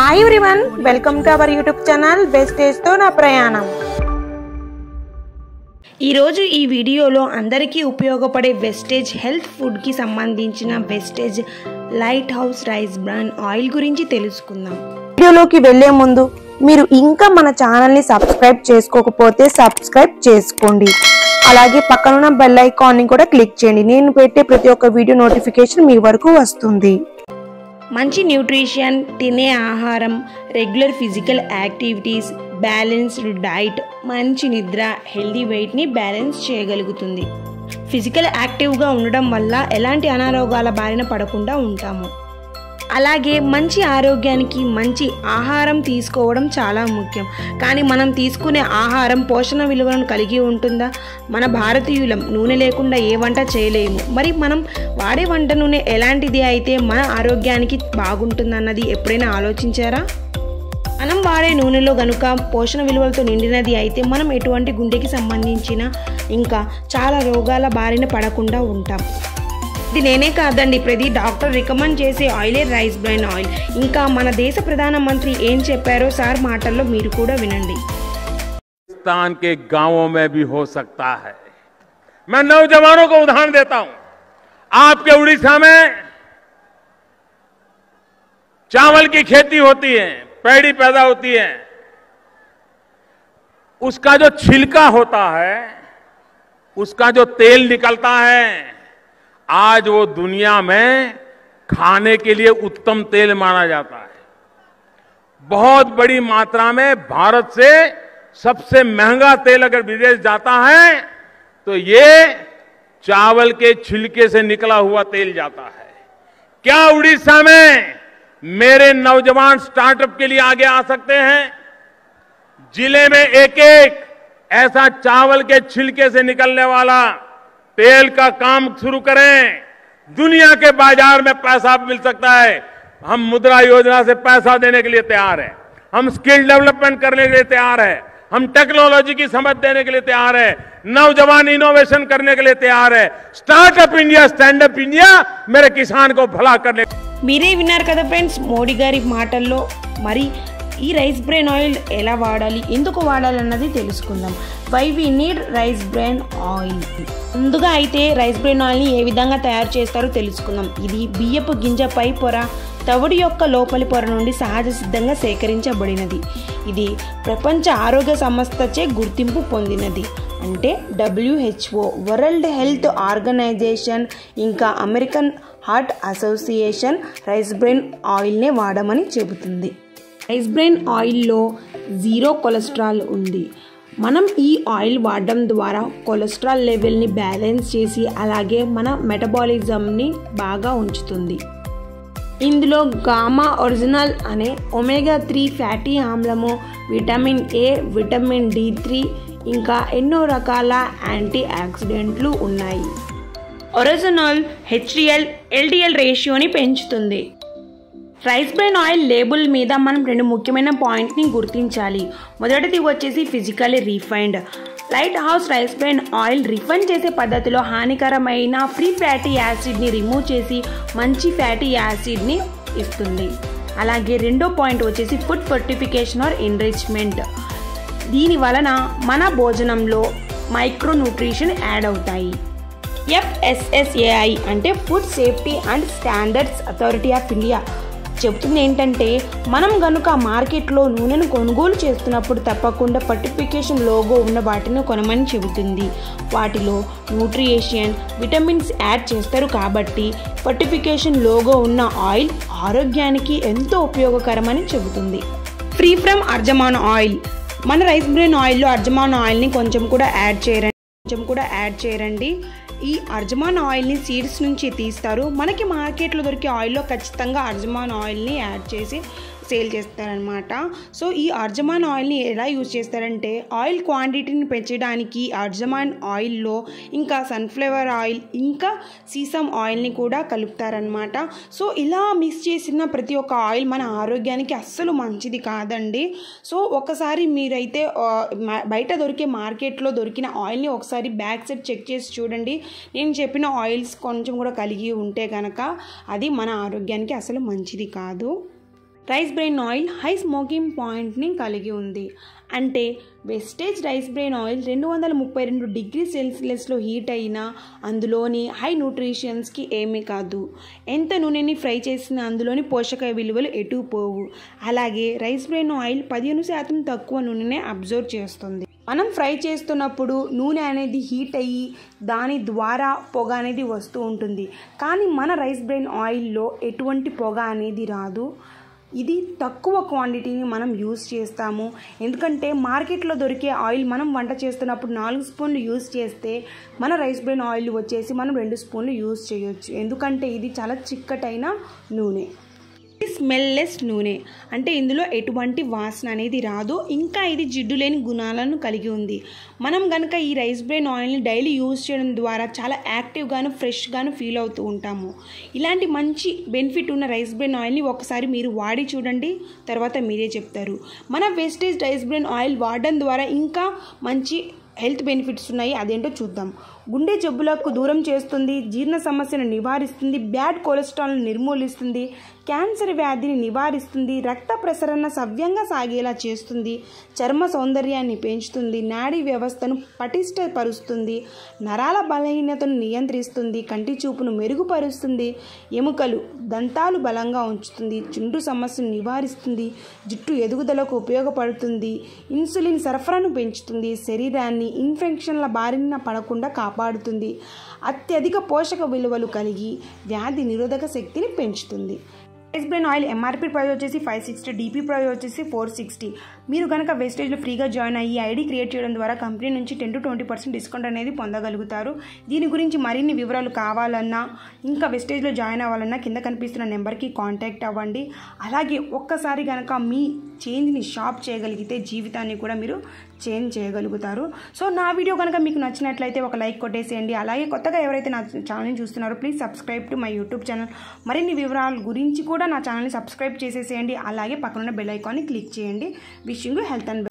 Hi everyone, welcome to our YouTube channel wastage తో నా ప్రయాణం. ఈరోజు ఈ వీడియోలో అందరికీ ఉపయోగపడే వెస్టేజ్ హెల్త్ ఫుడ్కి సంబంధించిన wastage light house rice bran oil గురించి తెలుసుకుందాం. వీడియోలోకి వెళ్లే ముందు మీరు ఇంకా మన ఛానల్ని సబ్స్క్రైబ్ చేసుకోకపోతే సబ్స్క్రైబ్ చేసుకోండి. అలాగే పక్కనున్న బెల్ ఐకాన్ని కూడా క్లిక్ చేయండి. నేను పెట్టే ప్రతి ఒక్క వీడియో నోటిఫికేషన్ మీ వరకు వస్తుంది. మంచి న్యూట్రిషన్, తినే ఆహారం, regular physical activities, balanced diet, మంచి నిద్ర హెల్దీ వెయిట్ని బ్యాలెన్స్ చేయగలుగుతుంది. ఫిజికల్ యాక్టివ్గా ఉండడం వల్ల ఎలాంటి అనారోగ్యాల బారిన పడకుండా ఉంటాము. అలాగే మంచి ఆరోగ్యానికి మంచి ఆహారం తీసుకోవడం చాలా ముఖ్యం. కానీ మనం తీసుకునే ఆహారం పోషణ విలువలను కలిగి ఉంటుందా? మన భారతీయులం నూనె లేకుండా ఏ వంట చేయలేము. మరి మనం వాడే వంట నూనె ఎలాంటిది అయితే మన ఆరోగ్యానికి బాగుంటుందన్నది ఎప్పుడైనా ఆలోచించారా? మనం వాడే నూనెలో గనుక పోషణ విలువలతో నిండినది అయితే మనం ఎటువంటి గుండెకి సంబంధించిన ఇంకా చాలా రోగాల బారిన పడకుండా ఉంటాం. ఇది నేనే కాదండి, ప్రతి డాక్టర్ రికమెండ్ చేసే ఆయిలే రైస్ బ్రాన్ ఆయిల్. ఇంకా మన దేశ ప్రధానమంత్రి ఏం చెప్పారో సార్ మాటల్లో మీరు కూడా వినండి. राजस्थान के गांवों में भी हो सकता है. मैं नौजवानों को उदाहरण देता हूं. आपके उड़ीसा में चावल की खेती होती है, पैडी पैदा होती है. उसका जो छिलका होता है, उसका जो तेल निकलता है, आज वो दुनिया में खाने के लिए उत्तम तेल माना जाता है. बहुत बड़ी मात्रा में भारत से सबसे महंगा तेल अगर विदेश जाता है तो ये चावल के छिलके से निकला हुआ तेल जाता है. क्या उड़ीसा में मेरे नौजवान स्टार्टअप के लिए आगे आ सकते हैं? जिले में एक एक ऐसा चावल के छिलके से निकलने वाला तेल का काम शुरू करें. दुनिया के बाजार में पैसा मिल सकता है. हम मुद्रा योजना से पैसा देने के लिए तैयार हैं. हम स्किल डेवलपमेंट करने के लिए तैयार हैं. हम टेक्नोलॉजी की समझ देने के लिए तैयार हैं. नौजवान इनोवेशन करने के लिए तैयार है. Startup India, stand up India मेरे किसान को भला करने. మీరే విన్నారు కదా ఫ్రెండ్స్ మోడీ గారి మాటల్లో. మరి ఈ రైస్ బ్రాన్ ఆయిల్ ఎలా వాడాలి, ఎందుకు వాడాలి అన్నది తెలుసుకుందాం. Why we need rice bran oil. ముందుగా అయితే రైస్ బ్రాన్ ఆయిల్ని ఏ విధంగా తయారు చేస్తారో తెలుసుకుందాం. ఇది బియ్యపు గింజ పై పొర, తవుడు యొక్క లోపలి పొర నుండి సహజ సిద్ధంగా సేకరించబడినది. ఇది ప్రపంచ ఆరోగ్య సంస్థచే గుర్తింపు పొందినది. అంటే WHO, వరల్డ్ హెల్త్ ఆర్గనైజేషన్, ఇంకా American Heart Association rice bran ఆయిల్నే వాడమని చెబుతుంది. రైస్ బ్రాన్ ఆయిల్లో 0 కొలెస్ట్రాల్ ఉంది. మనం ఈ ఆయిల్ వాడడం ద్వారా కొలెస్ట్రాల్ లెవెల్ని బ్యాలెన్స్ చేసి అలాగే మన మెటబాలిజంని బాగా ఉంచుతుంది. ఇందులో గామా ఒరిజినల్ అనే ఒమేగా 3 ఫ్యాటీ ఆమ్లము, విటమిన్ A, విటమిన్ D3 ఇంకా ఎన్నో రకాల యాంటీ ఆక్సిడెంట్లు ఉన్నాయి. ఒరిజినల్ HDL, LDL రేషియోని పెంచుతుంది. రైస్ బ్రాన్ ఆయిల్ లేబుల్ మీద మనం 2 ముఖ్యమైన పాయింట్ని గుర్తించాలి. మొదటిది వచ్చేసి physically refined. Light house rice bran oil refine చేసే పద్ధతిలో హానికరమైన ఫ్రీ ఫ్యాటీ యాసిడ్ని రిమూవ్ చేసి మంచి ఫ్యాటీ యాసిడ్ని ఇస్తుంది. అలాగే రెండో పాయింట్ వచ్చేసి ఫుడ్ ఫోర్టిఫికేషన్ ఆర్ ఎన్రిచ్మెంట్. దీని వలన మన భోజనంలో మైక్రో న్యూట్రిషన్ యాడ్ అవుతాయి. FSSAI అంటే food safety and standards authority of India చెబుతుంది ఏంటంటే, మనం గనుక మార్కెట్లో నూనెను కొనుగోలు చేస్తున్నప్పుడు తప్పకుండా ఫర్టిఫికేషన్ లోగో ఉన్న వాటిని కొనమని చెబుతుంది. వాటిలో న్యూట్రిషన్, విటమిన్స్ యాడ్ చేస్తారు కాబట్టి ఫర్టిఫికేషన్ లోగో ఉన్న ఆయిల్ ఆరోగ్యానికి ఎంతో ఉపయోగకరమని చెబుతుంది. Free from argemone oil. మన రైస్ బ్రాన్ ఆయిల్లో అర్జమాన్ ఆయిల్ని కొంచెం కూడా యాడ్ చేయరండి. ఈ అర్జమాన్ ఆయిల్ని సీడ్స్ నుంచి తీస్తారు. మనకి మార్కెట్లో దొరికే ఆయిల్లో ఖచ్చితంగా అర్జమాన్ ఆయిల్ని యాడ్ చేసి సేల్ చేస్తారనమాట. సో ఈ అర్జమాన్ ఆయిల్ని ఎలా యూజ్ చేస్తారంటే, ఆయిల్ క్వాంటిటీని పెంచడానికి అర్జమాన్ ఆయిల్లో ఇంకా సన్ఫ్లవర్ ఆయిల్ ఇంకా సీసమ్ ఆయిల్ని కూడా కలుపుతారనమాట. సో ఇలా మిక్స్ చేసిన ప్రతి ఒక్క ఆయిల్ మన ఆరోగ్యానికి అస్సలు మంచిది కాదండి. సో ఒకసారి మీరైతే బయట దొరికే మార్కెట్లో దొరికిన ఆయిల్ని ఒకసారి బ్యాక్ సైడ్ చెక్ చేసి చూడండి. నేను చెప్పిన ఆయిల్స్ కొంచెం కూడా కలిగి ఉంటే కనుక అది మన ఆరోగ్యానికి అసలు మంచిది కాదు. Rice bran oil high smoking పాయింట్ని కలిగి ఉంది. అంటే wastage rice bran oil 232 degree సెల్సియస్లో హీట్ అయినా అందులోని హై న్యూట్రిషన్స్కి ఏమీ కాదు. ఎంత నూనెని ఫ్రై చేసినా అందులోని పోషక విలువలు ఎటు పోవు. అలాగే రైస్ బ్రెయిన్ ఆయిల్ 15% తక్కువ నూనెనే అబ్జర్వ్ చేస్తుంది. మనం ఫ్రై చేస్తున్నప్పుడు నూనె అనేది హీట్ అయ్యి దాని ద్వారా పొగ అనేది వస్తూ ఉంటుంది. కానీ మన రైస్ బ్రెయిన్ ఆయిల్లో ఎటువంటి పొగ అనేది రాదు. ఇది తక్కువ క్వాంటిటీని మనం యూజ్ చేస్తాము. ఎందుకంటే మార్కెట్లో దొరికే ఆయిల్ మనం వంట చేస్తున్నప్పుడు 4 స్పూన్లు యూజ్ చేస్తే మన రైస్ బ్రెయిన్ ఆయిల్ వచ్చేసి మనం 2 స్పూన్లు యూజ్ చేయొచ్చు. ఎందుకంటే ఇది చాలా చిక్కటైన నూనె. స్మెల్లెస్ నూనె అంటే ఇందులో ఎటువంటి వాసన అనేది రాదు. ఇంకా ఇది జిడ్డు లేని గుణాలను కలిగి ఉంది. మనం కనుక ఈ రైస్ బ్రెయిన్ ఆయిల్ని డైలీ యూజ్ చేయడం ద్వారా చాలా యాక్టివ్గాను ఫ్రెష్గాను ఫీల్ అవుతూ ఉంటాము. ఇలాంటి మంచి బెనిఫిట్ ఉన్న రైస్ బ్రెయిన్ ఆయిల్ని ఒకసారి మీరు వాడి చూడండి, తర్వాత మీరే చెప్తారు. మన వెస్టేజ్ రైస్ బ్రెయిన్ ఆయిల్ వాడడం ద్వారా ఇంకా మంచి హెల్త్ బెనిఫిట్స్ ఉన్నాయి. అదేంటో చూద్దాం. గుండె జబ్బులకు దూరం చేస్తుంది, జీర్ణ సమస్యను నివారిస్తుంది, బ్యాడ్ కొలెస్ట్రాల్ను నిర్మూలిస్తుంది, క్యాన్సర్ వ్యాధిని నివారిస్తుంది, రక్త ప్రసరణ సవ్యంగా సాగేలా చేస్తుంది, చర్మ సౌందర్యాన్ని పెంచుతుంది, నాడీ వ్యవస్థను పటిష్టపరుస్తుంది, నరాల బలహీనతను నియంత్రిస్తుంది, కంటి చూపును మెరుగుపరుస్తుంది, ఎముకలు దంతాలు బలంగా ఉంచుతుంది, చుండ్రు సమస్యను నివారిస్తుంది, జుట్టు ఎదుగుదలకు ఉపయోగపడుతుంది, ఇన్సులిన్ సరఫరాను పెంచుతుంది, శరీరాన్ని ఇన్ఫెక్షన్ల బారిన పడకుండా కాపాడుతుంది, అత్యధిక పోషక విలువలు కలిగి వ్యాధి నిరోధక శక్తిని పెంచుతుంది. Rice bran oil MRP price వచ్చేసి 560, డీపీ ప్రైస్ వచ్చేసి 460. మీరు కనుక వెస్టేజ్లో ఫ్రీగా జాయిన్ అయ్యి ఐడి క్రియేట్ చేయడం ద్వారా కంపెనీ నుంచి 10 to 20% డిస్కౌంట్ అనేది పొందగలుగుతారు. దీని గురించి మరిన్ని వివరాలు కావాలన్నా ఇంకా వెస్టేజ్లో జాయిన్ అవ్వాలన్నా కింద కనిపిస్తున్న నెంబర్కి కాంటాక్ట్ అవ్వండి. అలాగే ఒక్కసారి కనుక మీ చేంజ్ని షాప్ చేయగలిగితే జీవితాన్ని కూడా మీరు చేంజ్ చేయగలుగుతారు. సో నా వీడియో కనుక మీకు నచ్చినట్లయితే ఒక లైక్ కొట్టేసేయండి. అలాగే కొత్తగా ఎవరైతే నా ఛానల్ని చూస్తున్నారో please subscribe to my YouTube channel. మరిన్ని వివరాల గురించి కూడా నా ఛానల్ని సబ్స్క్రైబ్ చేసేసేయండి. అలాగే పక్కనున్న బెల్ ఐకాన్ని క్లిక్ చేయండి. Wishing you health and